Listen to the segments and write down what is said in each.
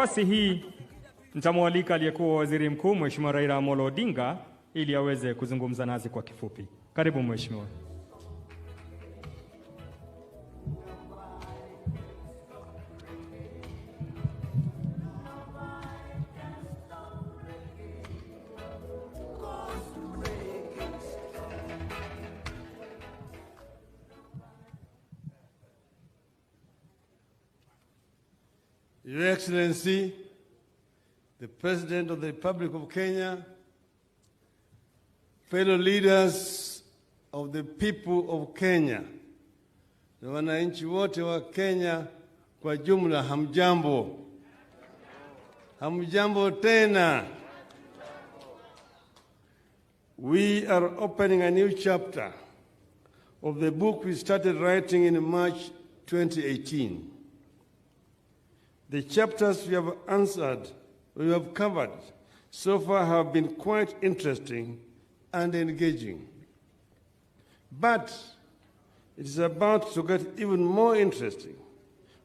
nafasi hii nitamwalika aliyekuwa Waziri Mkuu Mheshimiwa Raila Odinga ili aweze kuzungumza nasi kwa kifupi. Karibu Mheshimiwa. Your Excellency, the President of the Republic of Kenya, fellow leaders of the people of Kenya, na wananchi wote wa Kenya kwa jumla, hamjambo. Hamjambo tena. We are opening a new chapter of the book we started writing in March 2018. The chapters we have covered so far have been quite interesting and engaging. But it is about to get even more interesting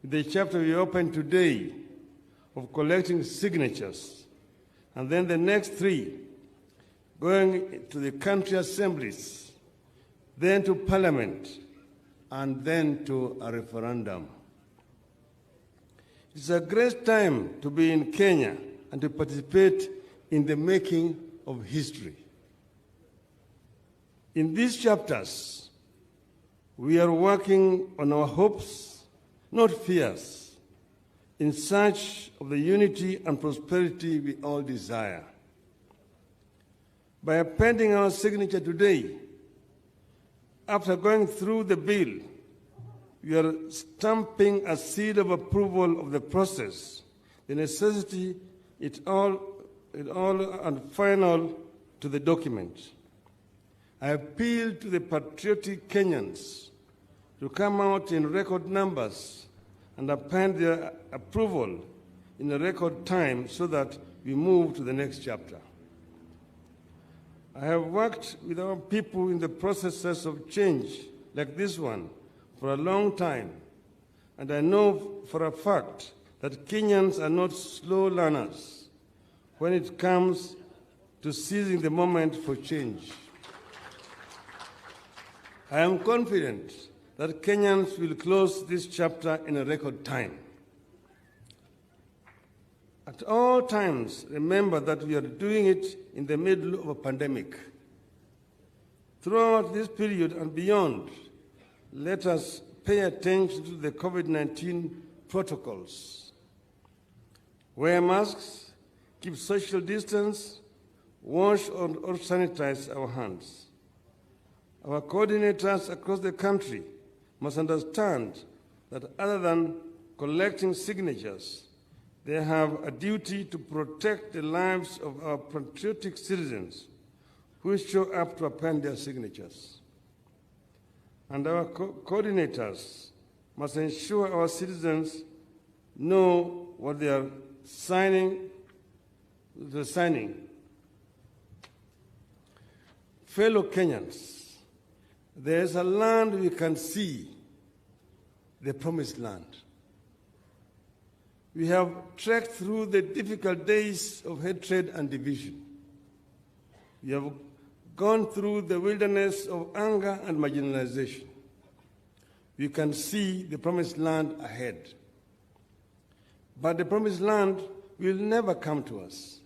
with the chapter we open today of collecting signatures, and then the next three going to the country assemblies, then to Parliament, and then to a referendum. It's a great time to be in Kenya and to participate in the making of history. In these chapters, we are working on our hopes, not fears, in search of the unity and prosperity we all desire. By appending our signature today, after going through the bill, we are stamping a seal of approval of the process, the necessity, it all and final to the document. I appeal to the patriotic Kenyans to come out in record numbers and append their approval in a record time so that we move to the next chapter. I have worked with our people in the processes of change like this one for a long time, and I know for a fact that Kenyans are not slow learners when it comes to seizing the moment for change. I am confident that Kenyans will close this chapter in a record time. At all times, remember that we are doing it in the middle of a pandemic. Throughout this period and beyond, let us pay attention to the COVID-19 protocols. Wear masks, keep social distance, wash or sanitize our hands. Our coordinators across the country must understand that other than collecting signatures, they have a duty to protect the lives of our patriotic citizens who show up to append their signatures. And our coordinators must ensure our citizens know what they are signing. Fellow Kenyans, there is a land we can see, the promised land. We have trekked through the difficult days of hatred and division. We have gone through the wilderness of anger and marginalization. We can see the promised land ahead. But the promised land will never come to us.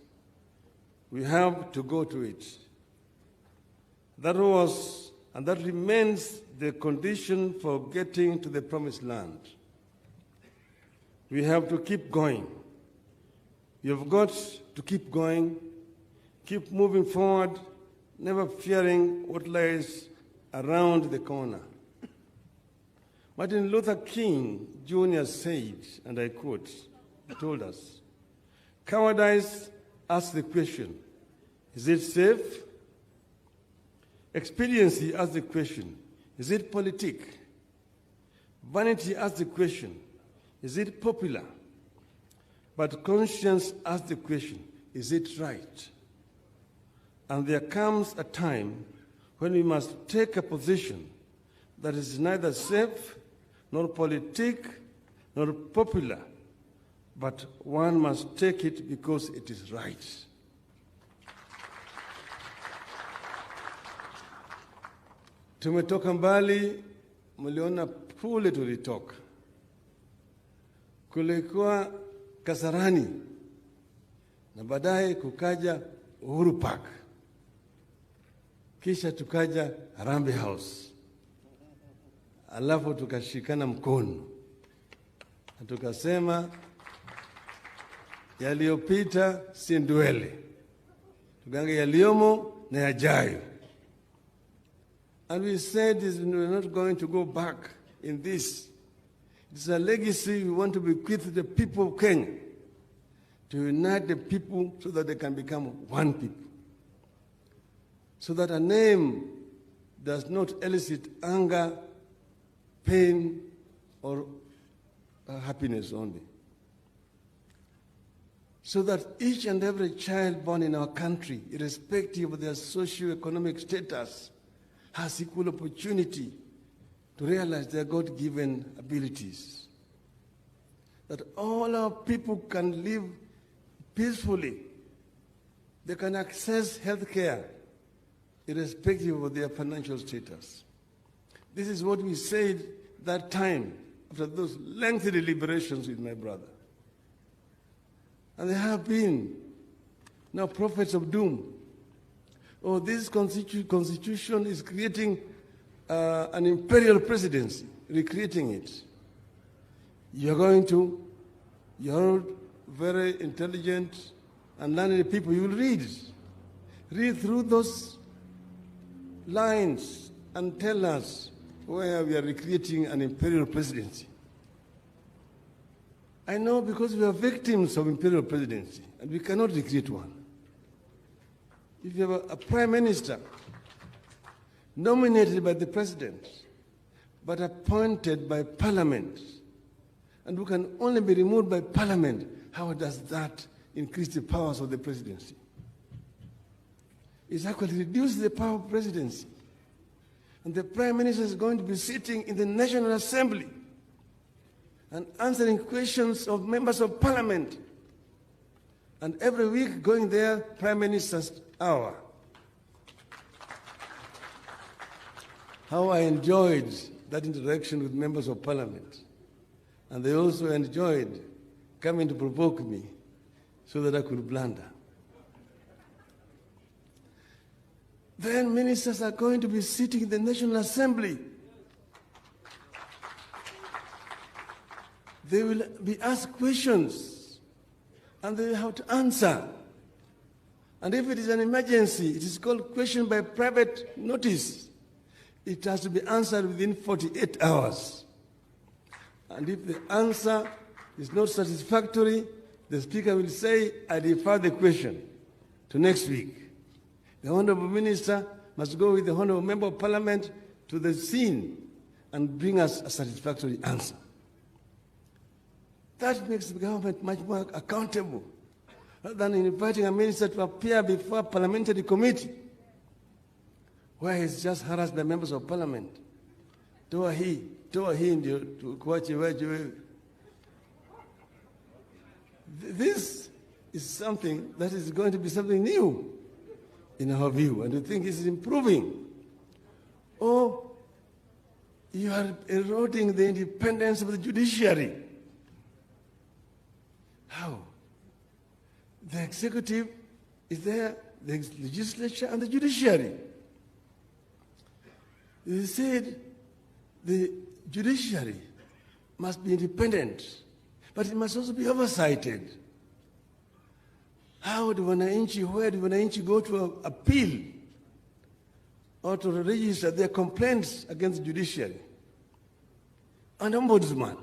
We have to go to it. That was and that remains the condition for getting to the promised land. We have to keep going. We have got to keep going, keep moving forward, never fearing what lies around the corner. Martin Luther King Jr. said, and I quote, he told us, "Cowardice asks the question, is it safe? Expediency asks the question, is it politic? Vanity asks the question, is it popular? But conscience asks the question, is it right?" And there comes a time when we must take a position that is neither safe, nor politic, nor popular, but one must take it because it is right. Tumetoka mbali, mliona kule tulitoka. Kulikuwa Kasarani na baadaye kukaja Uhuru Park. Kisha tukaja Harambee House. Alafu tukashikana mkono. Na tukasema yaliyopita si ndwele. Tugange yaliyomo na yajayo. And we said we're not going to go back in this. It's a legacy we want to bequeath the people of Kenya, to unite the people so that they can become one people. So that a name does not elicit anger, pain, or happiness only. So that each and every child born in our country, irrespective of their socio-economic status, has equal opportunity to realize their God-given abilities. That all our people can live peacefully. They can access health care irrespective of their financial status. This is what we said that time after those lengthy deliberations with my brother. And there have been now prophets of doom. Oh, this constitution is creating an imperial presidency, recreating it. You're very intelligent and learned people. You will read through those lines and tell us where we are recreating an imperial presidency. I know because we are victims of imperial presidency and we cannot recreate one. If you have a prime minister nominated by the president, but appointed by parliament, and who can only be removed by parliament, how does that increase the powers of the presidency? It actually reduces the power of presidency. And the prime minister is going to be sitting in the National Assembly and answering questions of members of parliament. And every week going there, prime minister's hour. How I enjoyed that interaction with members of parliament. And they also enjoyed coming to provoke me so that I could blunder. Then ministers are going to be sitting in the National Assembly. They will be asked questions and they will have to answer. And if it is an emergency, it is called question by private notice. It has to be answered within 48 hours. And if the answer is not satisfactory, the speaker will say, I defer the question to next week. The honorable minister must go with the honorable member of parliament to the scene and bring us a satisfactory answer. That makes the government much more accountable rather than inviting a minister to appear before a parliamentary committee where he's just harassed by members of parliament. Toa hii ndio kuache wewe. This is something that is going to be something new in our view, and we think it's improving. Or you are eroding the independence of the judiciary. How? The executive is there, the legislature and the judiciary. They said the judiciary must be independent, but it must also be oversighted. How do where do wananchi go to appeal or to register their complaints against the judiciary? An ombudsman.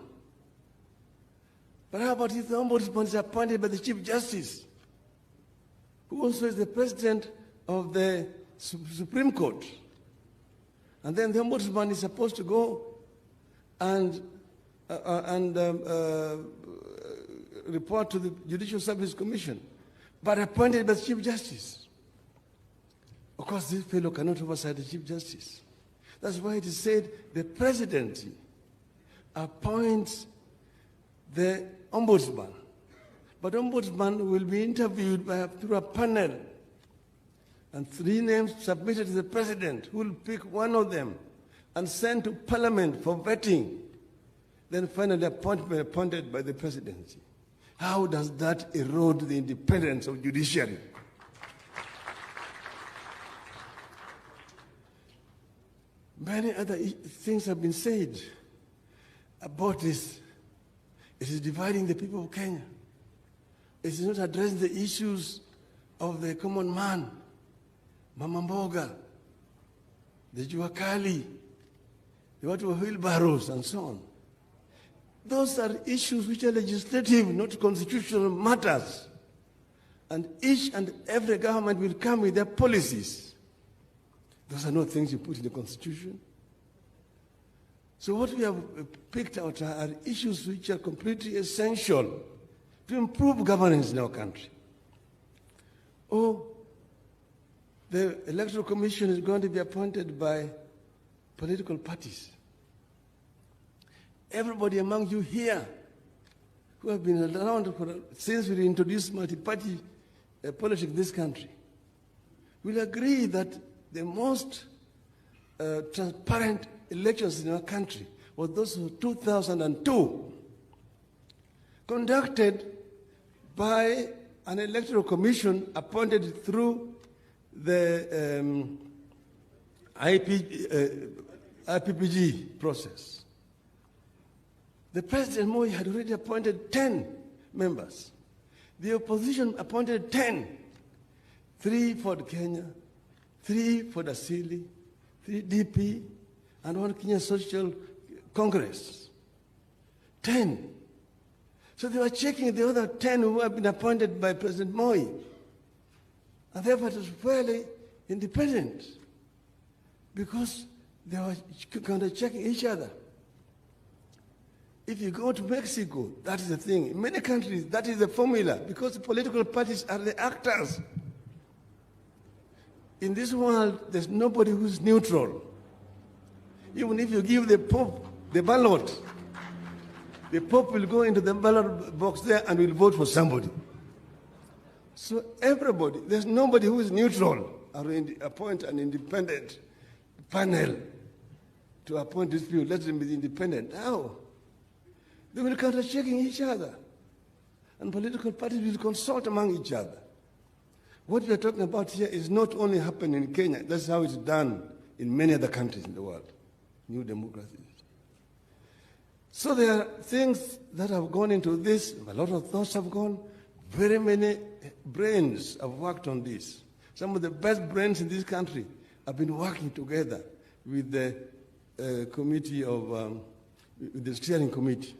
But how about if the ombudsman is appointed by the Chief Justice, who also is the president of the Supreme Court? And then the ombudsman is supposed to go and report to the Judicial Service Commission, but appointed by the Chief Justice. Of course, this fellow cannot oversight the Chief Justice. That's why it is said the Presidency appoints the ombudsman But Ombudsman will be interviewed through a panel, and 3 names submitted to the President, who will pick one of them and send to Parliament for vetting, then finally appointed by the Presidency. How does that erode the independence of judiciary? Many other things have been said about this. It is dividing the people of Kenya. It is not addressing the issues of the common man, Mama Mboga, the Juakali, the watu wa wheelbarrows, and so on. Those are issues which are legislative, not constitutional matters. And each and every government will come with their policies. Those are not things you put in the Constitution. So what we have picked out are issues which are completely essential to improve governance in our country. Oh, the Electoral Commission is going to be appointed by political parties. Everybody among you here who have been around since we introduced multi-party politics in this country will agree that the most transparent elections in our country were those of 2002, conducted by an electoral commission appointed through the IPPG process. The President Moi had already appointed 10 members. The opposition appointed 10, 3 for Kenya, 3 for the Dasili, 3 DP, and 1 Kenya Social Congress. 10. So they were checking the other 10 who have been appointed by President Moi. And therefore it was fairly independent because they were kind of checking each other. If you go to Mexico, that is the thing. In many countries, that is the formula because the political parties are the actors. In this world, there's nobody who's neutral. Even if you give the Pope the ballot, the Pope will go into the ballot box there and will vote for somebody. So everybody, there's nobody who is neutral or appoint an independent panel to appoint these people. Let them be independent. How? They will counter-checking each other. And political parties will consult among each other. What we are talking about here is not only happening in Kenya. That's how it's done in many other countries in the world, new democracies. So there are things that have gone into this. A lot of thoughts have gone. Very many brains have worked on this. Some of the best brains in this country have been working together with the committee of, with the steering committee.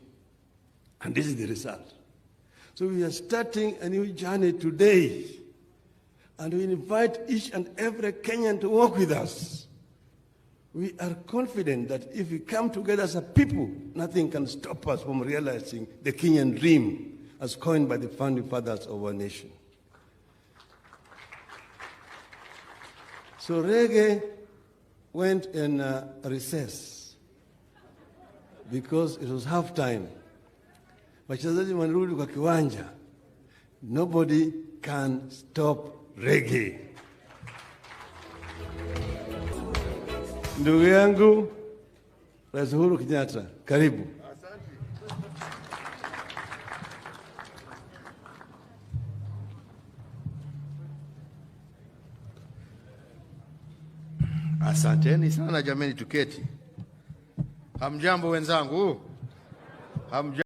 And this is the result. So we are starting a new journey today. And we invite each and every Kenyan to work with us. We are confident that if we come together as a people, nothing can stop us from realizing the Kenyan dream as coined by the founding fathers of our nation. So reggae went in recess because it was halftime. Wachezaji wanarudi kwa kiwanja. Nobody can stop reggae. Ndugu yangu Rais Uhuru Kenyatta, karibu. Asanteni sana jameni, tuketi. Hamjambo wenzangu? Hamjambo.